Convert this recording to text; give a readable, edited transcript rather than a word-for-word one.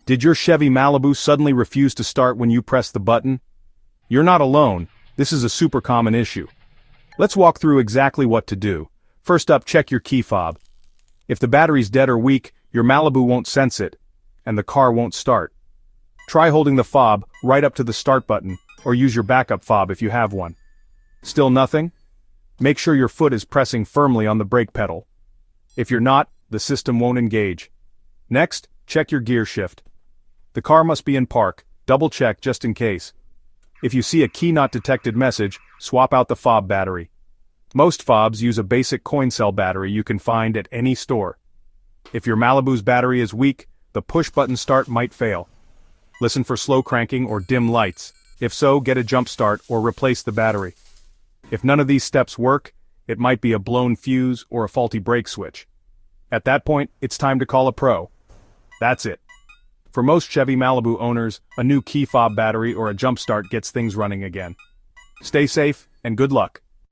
Did your Chevy Malibu suddenly refuse to start when you pressed the button? You're not alone, this is a super common issue. Let's walk through exactly what to do. First up, check your key fob. If the battery's dead or weak, your Malibu won't sense it, and the car won't start. Try holding the fob right up to the start button, or use your backup fob if you have one. Still nothing? Make sure your foot is pressing firmly on the brake pedal. If you're not, the system won't engage. Next, check your gear shift. The car must be in park, double check just in case. If you see a key not detected message, swap out the fob battery. Most fobs use a basic coin cell battery you can find at any store. If your Malibu's battery is weak, the push-button start might fail. Listen for slow cranking or dim lights. If so, get a jump start or replace the battery. If none of these steps work, it might be a blown fuse or a faulty brake switch. At that point, it's time to call a pro. That's it. For most Chevy Malibu owners, a new key fob battery or a jump start gets things running again. Stay safe, and good luck.